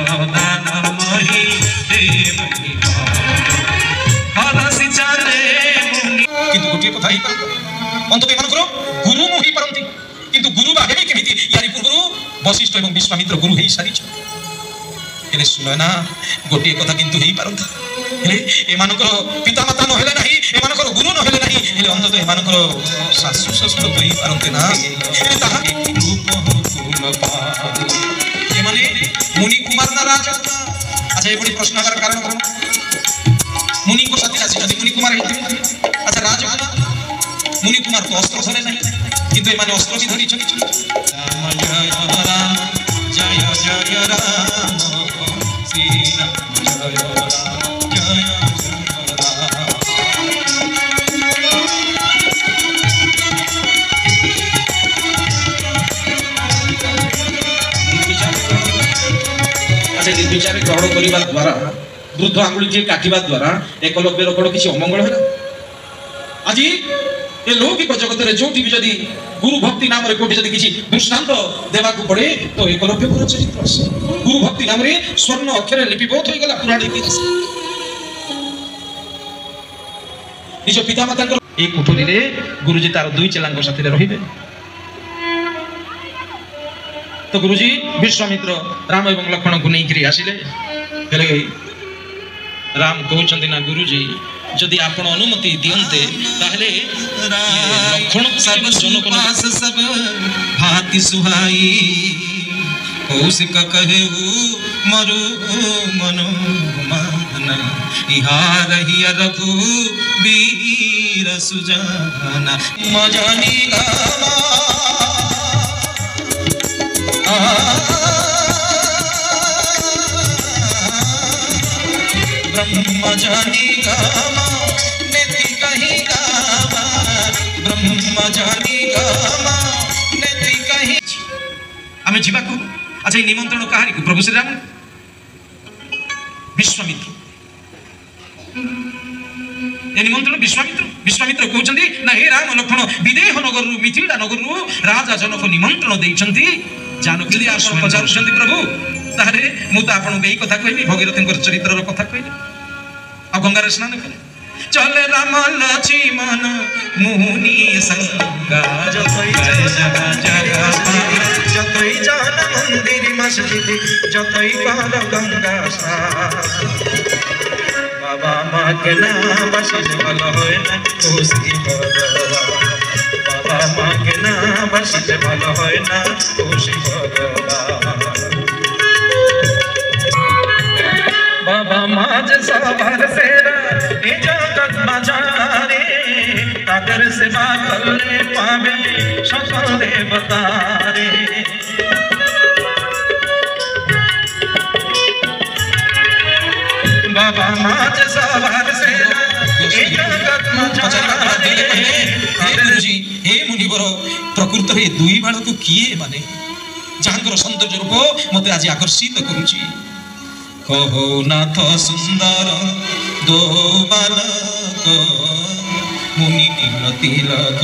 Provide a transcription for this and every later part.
दानमयी देवकी हरसी चले किंतु गोटे कथा ही अंतत एमानकर गुरु मोहि पारंती किंतु गुरु बा हेबे केमिति यारी पूर्वरु वशिष्ठ एवं विश्वामित्र गुरु हेई सारी हेले सुनना गोटे कथा किंतु हेई पारंता हेले एमानकर पितामाता न हेले नाही एमानकर गुरु न हेले नाही हेले अंतत एमानकर सासु ससुर तो हेई पारंते ना हेले ताहा रूप कुल पा ये माने मुनि कुमार ना राजा अच्छा ये बड़ी प्रश्न कर कारण कौन मुनि को सती राशि नदी मुनि कुमार हेते अच्छा राजा मुनि कुमार तो अस्त्र धरे नहीं किंतु एमाने अस्त्र भी धरि छथि राम जय जय राम श्री राम जय राम जय अच्छा निर्विचार ग्रहण करने द्वारा वृद्ध आंगुली काटिबा द्वारा एकलव्यर कौन किसी अमंगल है आज ये लौकिक जगत में जो भी जदि गुरु भक्ति नाम रे कोठी जदि किसी दृष्टांत देवा को पड़े तो एकलव्य गुरु चरित्र गुरु भक्ति नाम रे स्वर्ण अक्षर लिपिबद्ध हो गला पुराण इतिहास निज पिता माता एक कुठरी रे गुरुजी तार दुई चेलांक साथी रे रहिबे तो गुरुजी विश्वामित्र राम एवं लक्ष्मण को नहीं आसिले राम कहते ना गुरुजी जदि आपण अनुमति दियंते ताहले लक्ष्मण सब जनक सब भाति सुहाई कौशिक कहे मरु मनो मान इहार ही रघु वीर सुजाना मजानी गावा ब्रह्मजानी गामा नेति कहीं गावा ब्रह्मजानी गामा नेति कहीं आमे जीवा को अच्छा निमंत्रण कहानी को प्रभु श्री राम विश्वामित्र ये निमंत्रण विश्वामित्र कहते ना हे राम लक्ष्मण विदेह नगर मिथिला नगर राजा जनक निमंत्रण देइछंती जानक यदि आपण पचारुछंती प्रभु तारे मु तो आपन एई कथा कहली भगीरथंकर चरित्रर कथा कहली आ गंगारे स्नान कले चले राम लक्ष्मण मुनि संगा जतई जान मंदिर मस्जिद जतई पार गंगा बाबा माँ के नाम बसिज भल होय ना खुशी भगवान बाबा माँ के नाम बसिज भल होय ना खुशी भगवान बाबा माँ सवार सेरा ए जगत बाजारे तागर से बाकले पावे सकल देवतारे बाबा माँ सवार सेरा ए जगत बाजारे हे गुरुजी हे मुनिवर प्रकृत रे दुई बाण को किए माने जहांकर सौंदर्य रूप मते आज आकर्षित करूची कहो नाथ सुंदर दो बालक मुनि तिलक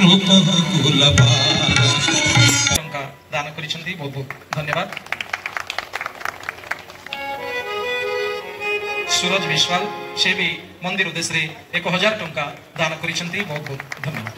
रूप कुलपा दान करिसेंती बहुत बहुत धन्यवाद सूरज विश्वाल से भी मंदिर उद्देश्य 1000 टंका दान करिसेंती बहुत बहुत धन्यवाद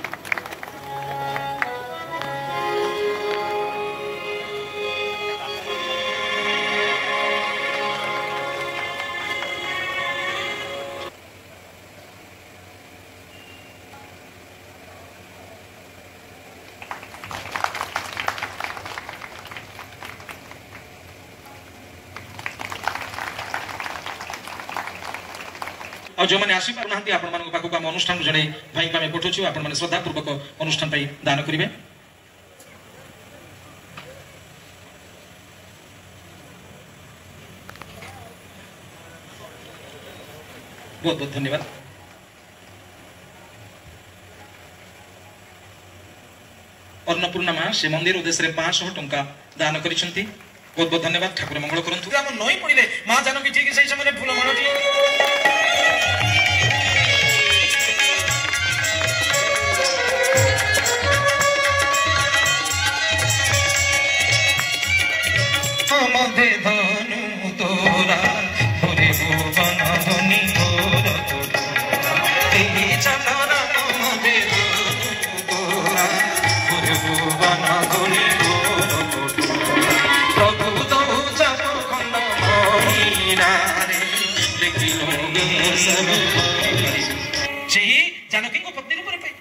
और जो मैंने आसी पार ना आपण मानक पाखक आम अनुष्ठान जड़े भाई को आम पठाऊँ आपण मैंने श्रद्धापूर्वक अनुष्ठान दान करेंगे बहुत बहुत धन्यवाद अन्नपूर्णा माँ से मंदिर उद्देश्य 500 टंका दान करिसेंती बहुत बहुत धन्यवाद ठाकुर मंगल करंतु हम नई पड़िले माँ जानकी ठीक से समय फूल मानती मधे धनु जानकी पत्नी रूप पाई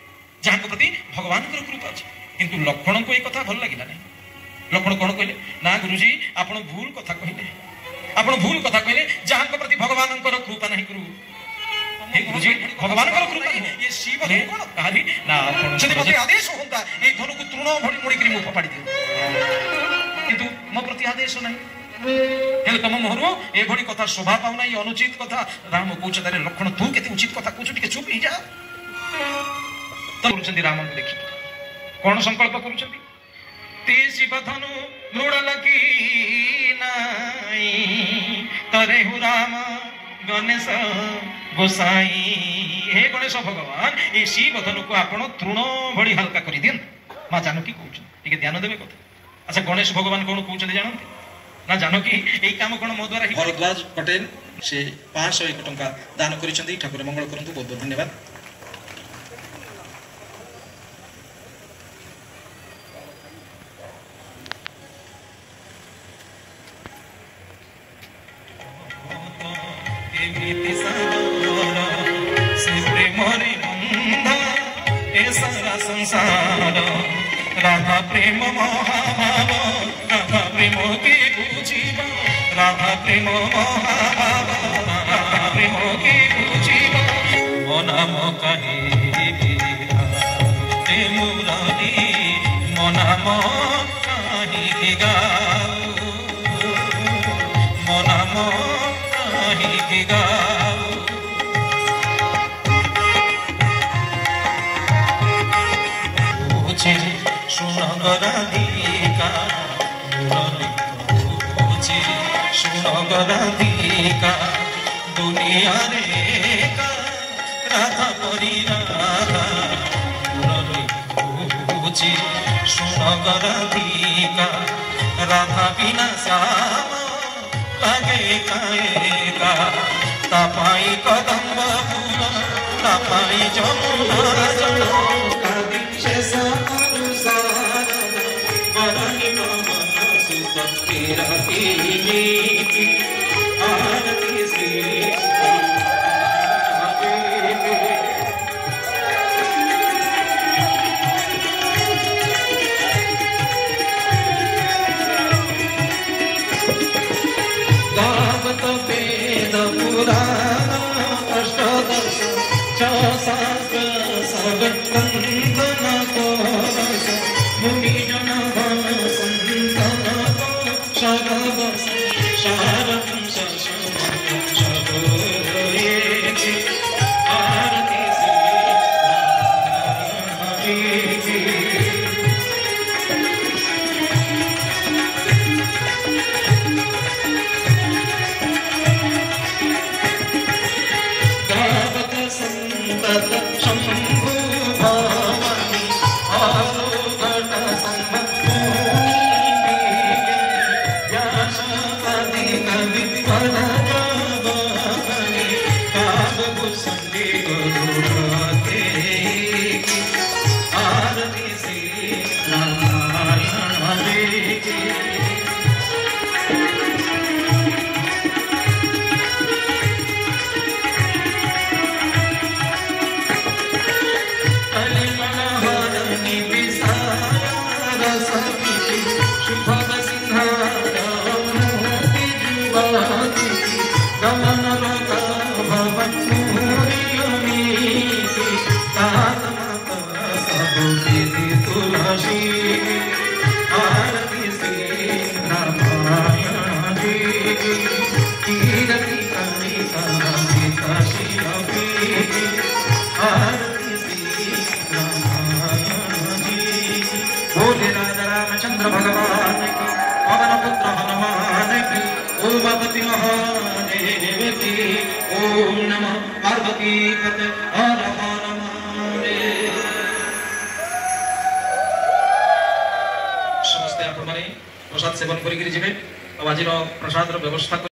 जहाँ प्रति भगवान कृपा अच्छे किंतु लक्ष्मण को एक कथा भल लगे नहीं लक्ष्मण कौन कहले ना गुरुजी आप भूल कथा कहले आप भूल कथा कहले जहाँ प्रति भगवान कृपा नहीं गुरु गुरुजी भगवान कृपा ये शिव कौन कहानी ना मत आदेश होता ये धनु को तृण भड़ी मोड़ी मु फपाड़ी दियो किंतु मो प्रति आदेश नहीं हेले तुम मोहर एभली कथा शोभा पाऊना ये अनुचित कथा राम कौच लक्ष्मण तू के उचित कथा कौच टे चुप ही जा राम को देखी कौन संकल्प करुछंती ते शिव धनु मृड़ लगी नाई तरे हु राम गणेश गोसाई हे गणेश भगवान ये शिव धनु को आपण तृण भड़ी हल्का कर दियन मां जानकी कहउछ टिके ध्यान देबे कथा अच्छा गणेश भगवान कौन कहउछन जानते ना जानकी एई काम कोन मो द्वारा भरद्वाज पटेल से 501 टंका दान करिसंती ठाकुर मंगल करंतु बहुत बहुत धन्यवाद संसार राधा प्रेम महाभाव राधा प्रेम के पूजिबा राधा प्रेम महाभाव राधा प्रेम के पूजिबा मो नाम कहे ते मुरारी मो नाम कहे गाओ मो नाम कहे गाओ सुनगराधिका सुनगराधिका दुनिया रे राधा परी राधा मुरली सुनगराधिका राधा बिना श्याम लगे काएगा तपाई कदम्ब फूल तपाई जमुना जल गावत वेद पुराण अष्टदश शास्त्र सगंधन को मुनि जन रामचंद्र भगवान की पवन पुत्र हनुमान की उमापति महादेव की ओम नमः पार्वती पते हर हर महादेव। समस्ते आप प्रसाद सेवन करी आज प्रसाद व्यवस्था